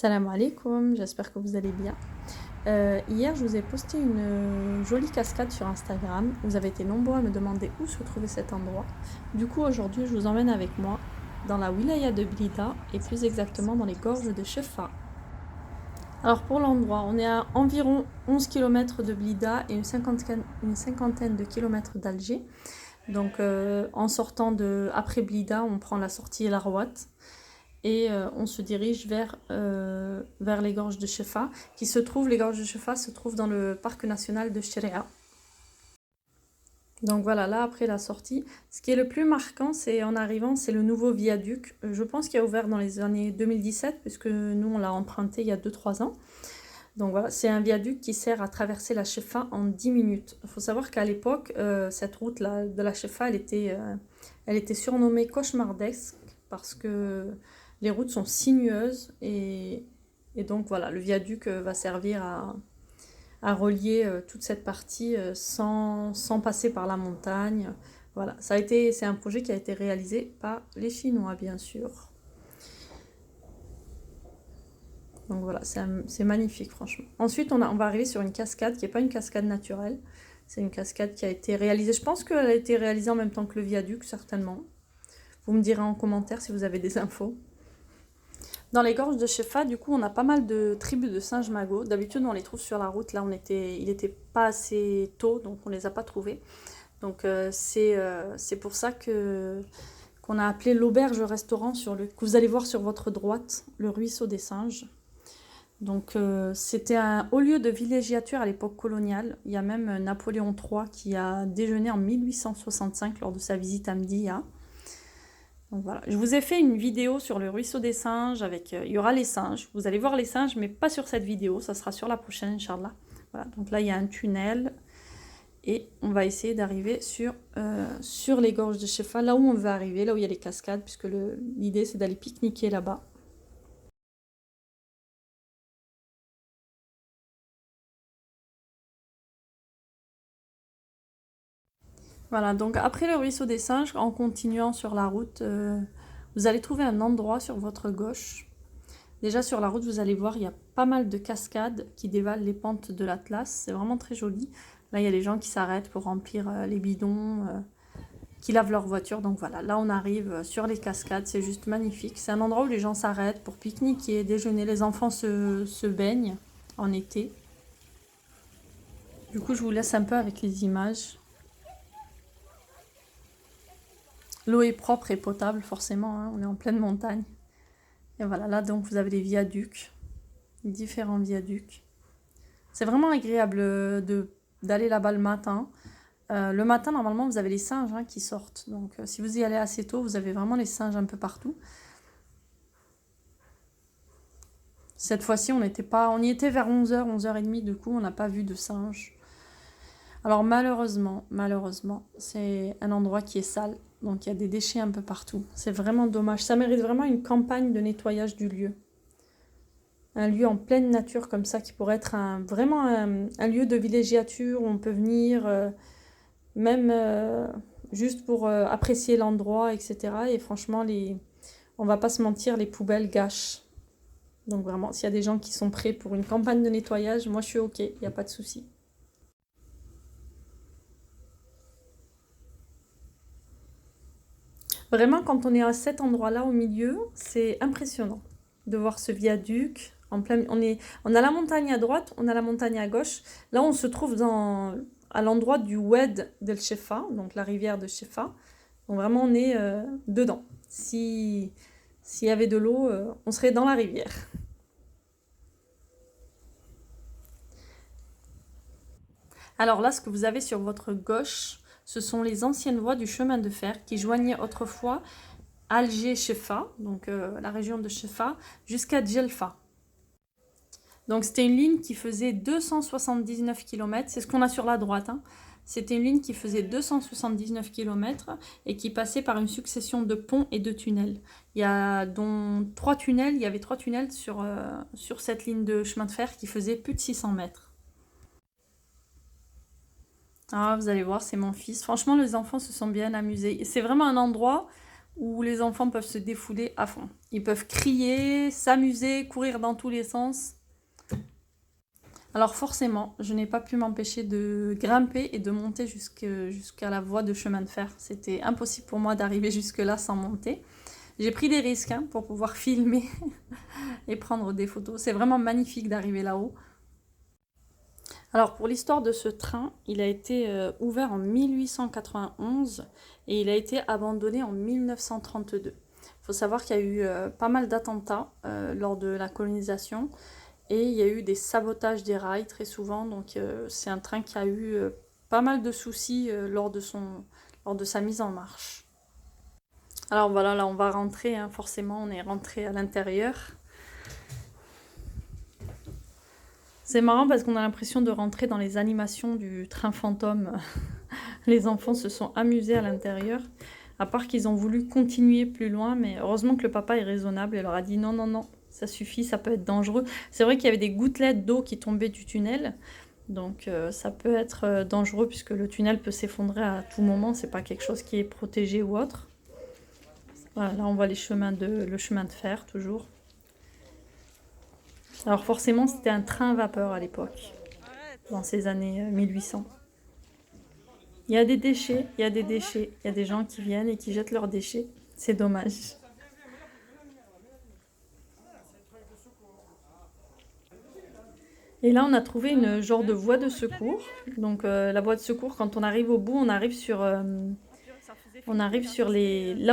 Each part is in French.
Salam alaikum, j'espère que vous allez bien. Hier, je vous ai posté une jolie cascade sur Instagram. Vous avez été nombreux à me demander où se trouvait cet endroit. Du coup, aujourd'hui, je vous emmène avec moi dans la wilaya de Blida et plus exactement dans les gorges de Chefa. Alors pour l'endroit, on est à environ 11 km de Blida et une cinquantaine de kilomètres d'Alger. Donc en sortant après Blida, on prend la sortie El Arouat et on se dirige vers les gorges de Chefa, les gorges de Chefa se trouvent dans le parc national de Cheria. Donc voilà, là après la sortie, ce qui est le plus marquant, c'est en arrivant, c'est le nouveau viaduc. Je pense qu'il a ouvert dans les années 2017, puisque nous on l'a emprunté il y a 2-3 ans. Donc voilà, c'est un viaduc qui sert à traverser la Chefa en 10 minutes. Il faut savoir qu'à l'époque, cette route-là de la Chefa, elle était surnommée cauchemardesque parce que les routes sont sinueuses et donc voilà, le viaduc va servir à relier toute cette partie sans passer par la montagne. Voilà, c'est un projet qui a été réalisé par les Chinois, bien sûr. Donc voilà, c'est magnifique, franchement. Ensuite, on va arriver sur une cascade qui n'est pas une cascade naturelle. C'est une cascade qui a été réalisée. Je pense qu'elle a été réalisée en même temps que le viaduc, certainement. Vous me direz en commentaire si vous avez des infos. Dans les gorges de Chefa, du coup, on a pas mal de tribus de singes magots. D'habitude, on les trouve sur la route. Là, il n'était pas assez tôt, donc on ne les a pas trouvés. Donc, c'est pour ça qu'on a appelé l'auberge-restaurant que vous allez voir sur votre droite, le ruisseau des singes. Donc, c'était un haut lieu de villégiature à l'époque coloniale. Il y a même Napoléon III qui a déjeuné en 1865 lors de sa visite à Mdia. Donc voilà, je vous ai fait une vidéo sur le ruisseau des singes il y aura les singes. Vous allez voir les singes, mais pas sur cette vidéo, ça sera sur la prochaine, Inch'Allah. Voilà, donc là il y a un tunnel et on va essayer d'arriver sur les gorges de Chefa, là où on veut arriver, là où il y a les cascades, puisque l'idée c'est d'aller pique-niquer là-bas. Voilà, donc après le ruisseau des singes, en continuant sur la route, vous allez trouver un endroit sur votre gauche. Déjà sur la route, vous allez voir, il y a pas mal de cascades qui dévalent les pentes de l'Atlas. C'est vraiment très joli. Là, il y a les gens qui s'arrêtent pour remplir les bidons, qui lavent leur voiture. Donc voilà, là on arrive sur les cascades, c'est juste magnifique. C'est un endroit où les gens s'arrêtent pour pique-niquer, déjeuner. Les enfants se baignent en été. Du coup, je vous laisse un peu avec les images. L'eau est propre et potable, forcément, hein, on est en pleine montagne. Et voilà, là donc vous avez les viaducs, différents viaducs. C'est vraiment agréable d'aller là-bas le matin. Le matin, normalement, vous avez les singes qui sortent. Donc, si vous y allez assez tôt, vous avez vraiment les singes un peu partout. Cette fois-ci, on y était vers 11h, 11h30. Du coup, on n'a pas vu de singes. Alors, malheureusement, c'est un endroit qui est sale. Donc, il y a des déchets un peu partout. C'est vraiment dommage. Ça mérite vraiment une campagne de nettoyage du lieu. Un lieu en pleine nature comme ça qui pourrait être vraiment un lieu de villégiature où on peut venir même juste pour apprécier l'endroit, etc. Et franchement, on va pas se mentir, les poubelles gâchent. Donc vraiment, s'il y a des gens qui sont prêts pour une campagne de nettoyage, moi je suis ok, il n'y a pas de souci. Vraiment, quand on est à cet endroit-là au milieu, c'est impressionnant de voir ce viaduc. On a la montagne à droite, on a la montagne à gauche. Là, on se trouve à l'endroit du Oued del Chefa, donc la rivière de Chefa. Donc vraiment, on est dedans. S'il y avait de l'eau, on serait dans la rivière. Alors là, ce que vous avez sur votre gauche, ce sont les anciennes voies du chemin de fer qui joignaient autrefois Alger-Chefa, donc la région de Chefa, jusqu'à Djelfa. Donc c'était une ligne qui faisait 279 km, c'est ce qu'on a sur la droite. Hein. C'était une ligne qui faisait 279 km et qui passait par une succession de ponts et de tunnels. Il y avait 3 tunnels sur cette ligne de chemin de fer qui faisait plus de 600 mètres. Ah, vous allez voir, c'est mon fils. Franchement, les enfants se sont bien amusés. C'est vraiment un endroit où les enfants peuvent se défouler à fond. Ils peuvent crier, s'amuser, courir dans tous les sens. Alors forcément, je n'ai pas pu m'empêcher de grimper et de monter jusqu'à la voie de chemin de fer. C'était impossible pour moi d'arriver jusque-là sans monter. J'ai pris des risques pour pouvoir filmer et prendre des photos. C'est vraiment magnifique d'arriver là-haut. Alors pour l'histoire de ce train, il a été ouvert en 1891 et il a été abandonné en 1932. Il faut savoir qu'il y a eu pas mal d'attentats lors de la colonisation et il y a eu des sabotages des rails très souvent. Donc c'est un train qui a eu pas mal de soucis lors de sa mise en marche. Alors voilà, là on va rentrer, forcément on est rentré à l'intérieur. C'est marrant parce qu'on a l'impression de rentrer dans les animations du train fantôme. Les enfants se sont amusés à l'intérieur, à part qu'ils ont voulu continuer plus loin, mais heureusement que le papa est raisonnable et leur a dit non, non, non, ça suffit, ça peut être dangereux. C'est vrai qu'il y avait des gouttelettes d'eau qui tombaient du tunnel, donc ça peut être dangereux puisque le tunnel peut s'effondrer à tout moment, c'est pas quelque chose qui est protégé ou autre. Voilà, là on voit le chemin de fer toujours. Alors forcément, c'était un train à vapeur à l'époque, dans ces années 1800. Il y a des déchets, il y a des déchets. Il y a des gens qui viennent et qui jettent leurs déchets. C'est dommage. Et là, on a trouvé une genre de voie de secours. Donc la voie de secours, quand on arrive au bout, on arrive sur là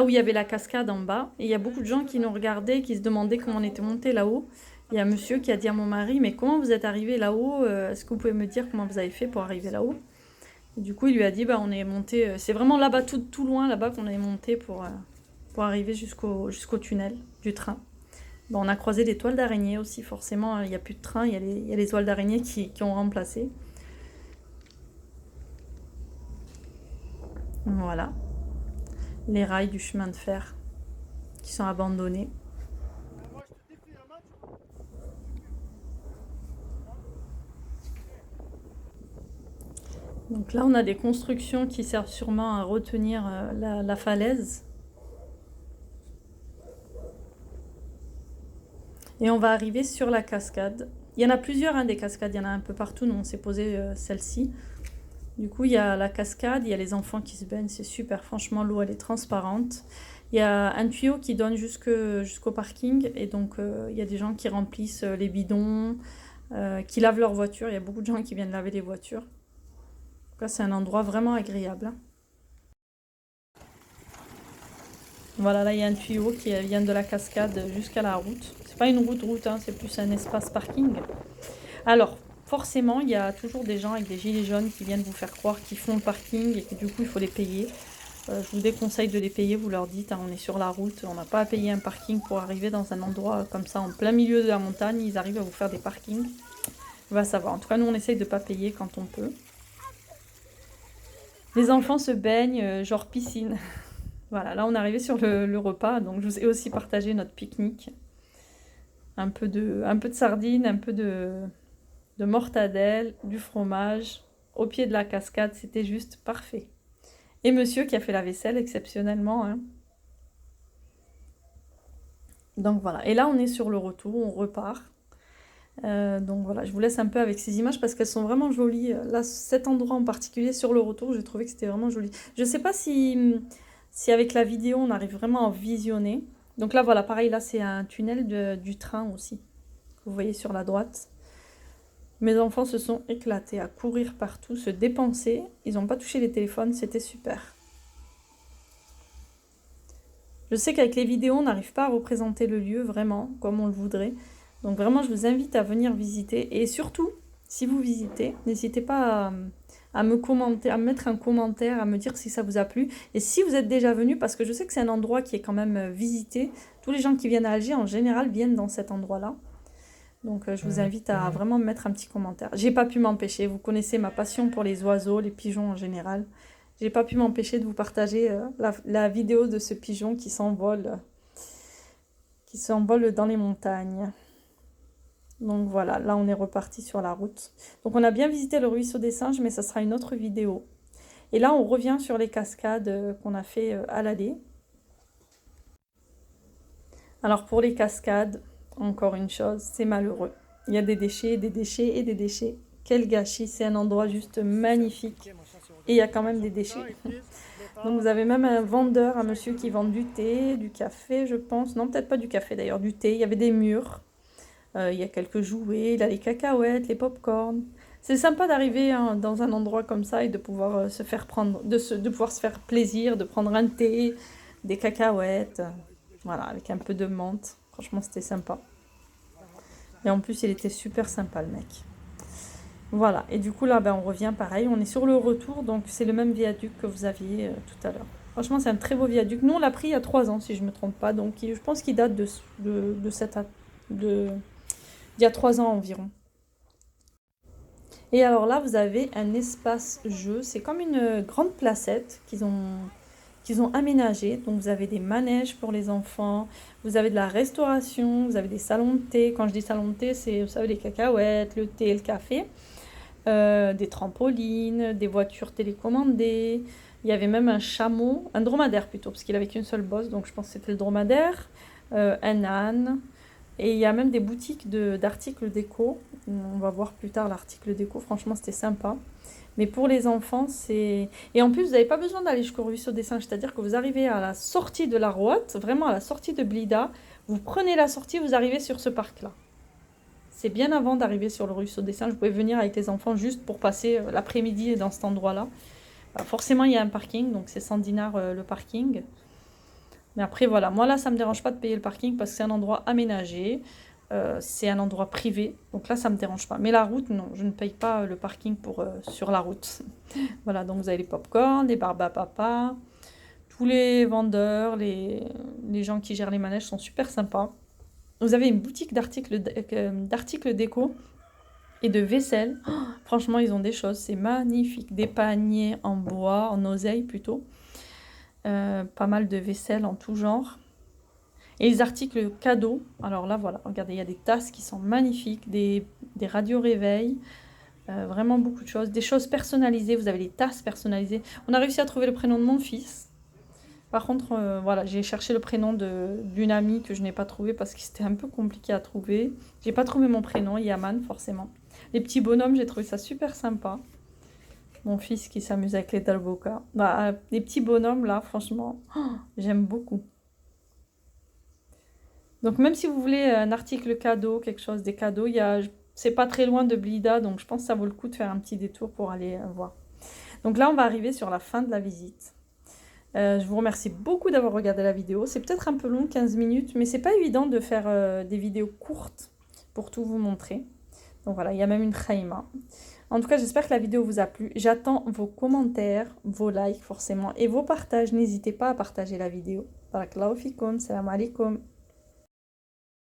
où il y avait la cascade en bas. Et il y a beaucoup de gens qui nous regardaient, qui se demandaient comment on était monté là-haut. Il y a un monsieur qui a dit à mon mari, mais comment vous êtes arrivé là-haut? Est-ce que vous pouvez me dire comment vous avez fait pour arriver là-haut? Et du coup, il lui a dit, bah, on est monté, c'est vraiment là-bas, tout loin là-bas qu'on est monté pour arriver jusqu'au tunnel du train. Bon, on a croisé des toiles d'araignée aussi, forcément, il n'y a plus de train, il y a les toiles d'araignée qui ont remplacé. Voilà, les rails du chemin de fer qui sont abandonnés. Donc là, on a des constructions qui servent sûrement à retenir la falaise. Et on va arriver sur la cascade. Il y en a plusieurs, des cascades, il y en a un peu partout. Nous, on s'est posé celle-ci. Du coup, il y a la cascade, il y a les enfants qui se baignent, c'est super. Franchement, l'eau, elle est transparente. Il y a un tuyau qui donne jusqu'au parking. Et donc, il y a des gens qui remplissent les bidons, qui lavent leurs voitures. Il y a beaucoup de gens qui viennent laver les voitures. Là, c'est un endroit vraiment agréable. Voilà, là, il y a un tuyau qui vient de la cascade jusqu'à la route. C'est pas une route, c'est plus un espace parking. Alors, forcément, il y a toujours des gens avec des gilets jaunes qui viennent vous faire croire qu'ils font le parking et que du coup, il faut les payer. Je vous déconseille de les payer, vous leur dites, on est sur la route, on n'a pas à payer un parking pour arriver dans un endroit comme ça, en plein milieu de la montagne, ils arrivent à vous faire des parkings. On va savoir. En tout cas, nous, on essaye de ne pas payer quand on peut. Les enfants se baignent, genre piscine. Voilà, là on est arrivé sur le repas, donc je vous ai aussi partagé notre pique-nique. Un peu de sardines, un peu de mortadelle, du fromage, au pied de la cascade, c'était juste parfait. Et monsieur qui a fait la vaisselle exceptionnellement. Donc voilà, et là on est sur le retour, on repart. Donc voilà, je vous laisse un peu avec ces images parce qu'elles sont vraiment jolies. Là, cet endroit en particulier, sur le retour, j'ai trouvé que c'était vraiment joli. Je ne sais pas si avec la vidéo, on arrive vraiment à visionner. Donc là, voilà, pareil, là, c'est un tunnel du train aussi, que vous voyez sur la droite. Mes enfants se sont éclatés à courir partout, se dépenser. Ils n'ont pas touché les téléphones, c'était super. Je sais qu'avec les vidéos, on n'arrive pas à représenter le lieu vraiment comme on le voudrait. Donc vraiment, je vous invite à venir visiter. Et surtout, si vous visitez, n'hésitez pas à me commenter, à me mettre un commentaire, à me dire si ça vous a plu. Et si vous êtes déjà venu, parce que je sais que c'est un endroit qui est quand même visité. Tous les gens qui viennent à Alger, en général, viennent dans cet endroit-là. Donc je vous invite à vraiment me mettre un petit commentaire. J'ai pas pu m'empêcher. Vous connaissez ma passion pour les oiseaux, les pigeons en général. J'ai pas pu m'empêcher de vous partager la vidéo de ce pigeon qui s'envole dans les montagnes. Donc voilà, là on est reparti sur la route. Donc on a bien visité le ruisseau des singes, mais ça sera une autre vidéo. Et là on revient sur les cascades qu'on a fait à l'aller. Alors pour les cascades, encore une chose, c'est malheureux. Il y a des déchets, des déchets et des déchets. Quel gâchis, c'est un endroit juste magnifique. Et il y a quand même des déchets. Donc vous avez même un vendeur, un monsieur qui vend du thé, du café, je pense. Non, peut-être pas du café d'ailleurs, du thé. Il y avait des murs. Il y a quelques jouets, il y a les cacahuètes, les pop-corn. C'est sympa d'arriver dans un endroit comme ça et de pouvoir se faire prendre, de pouvoir se faire plaisir, de prendre un thé, des cacahuètes, voilà, avec un peu de menthe. Franchement, c'était sympa. Et en plus, il était super sympa, le mec. Voilà, et du coup, là, ben, on revient pareil. On est sur le retour, donc c'est le même viaduc que vous aviez tout à l'heure. Franchement, c'est un très beau viaduc. Nous, on l'a pris il y a 3 ans, si je ne me trompe pas. Donc, je pense qu'il date de cette, de, il y a 3 ans environ. Et alors là, vous avez un espace jeu. C'est comme une grande placette qu'ils ont aménagée. Donc vous avez des manèges pour les enfants, vous avez de la restauration, vous avez des salons de thé. Quand je dis salon de thé, c'est, vous savez, les cacahuètes, le thé, le café. Des trampolines, des voitures télécommandées. Il y avait même un chameau, un dromadaire plutôt, parce qu'il avait qu'une seule bosse, donc je pense que c'était le dromadaire. Un âne. Et il y a même des boutiques d'articles déco. On va voir plus tard l'article déco. Franchement, c'était sympa. Mais pour les enfants, c'est... Et en plus, vous n'avez pas besoin d'aller jusqu'au ruisseau des singes. C'est-à-dire que vous arrivez à la sortie de la Roate, vraiment à la sortie de Blida. Vous prenez la sortie, vous arrivez sur ce parc-là. C'est bien avant d'arriver sur le ruisseau des singes. Vous pouvez venir avec les enfants juste pour passer l'après-midi dans cet endroit-là. Forcément, il y a un parking, donc c'est 100 dinars le parking. Mais après, voilà, moi là, ça ne me dérange pas de payer le parking parce que c'est un endroit aménagé, c'est un endroit privé. Donc là, ça ne me dérange pas. Mais la route, non, je ne paye pas le parking sur la route. Voilà, donc vous avez les pop-corn, les barbes à papa, tous les vendeurs, les gens qui gèrent les manèges sont super sympas. Vous avez une boutique d'articles déco et de vaisselle. Oh, franchement, ils ont des choses, c'est magnifique. Des paniers en bois, en oseille plutôt. Pas mal de vaisselle en tout genre. Et les articles cadeaux, alors là voilà, regardez, il y a des tasses qui sont magnifiques, des radios réveil, vraiment beaucoup de choses, des choses personnalisées, vous avez les tasses personnalisées. On a réussi à trouver le prénom de mon fils. Par contre, voilà, j'ai cherché le prénom d'une amie que je n'ai pas trouvé parce que c'était un peu compliqué à trouver. J'ai pas trouvé mon prénom, Yaman forcément. Les petits bonhommes, j'ai trouvé ça super sympa. Mon fils qui s'amuse avec les dalboka. Bah, les petits bonhommes là, franchement, oh, j'aime beaucoup. Donc même si vous voulez un article cadeau, quelque chose, des cadeaux, c'est pas très loin de Blida, donc je pense que ça vaut le coup de faire un petit détour pour aller voir. Donc là, on va arriver sur la fin de la visite. Je vous remercie beaucoup d'avoir regardé la vidéo. C'est peut-être un peu long, 15 minutes, mais c'est pas évident de faire des vidéos courtes pour tout vous montrer. Donc voilà, il y a même une khaïma. En tout cas, j'espère que la vidéo vous a plu. J'attends vos commentaires, vos likes forcément, et vos partages. N'hésitez pas à partager la vidéo. Barakallahu fikoum, salam alaikum.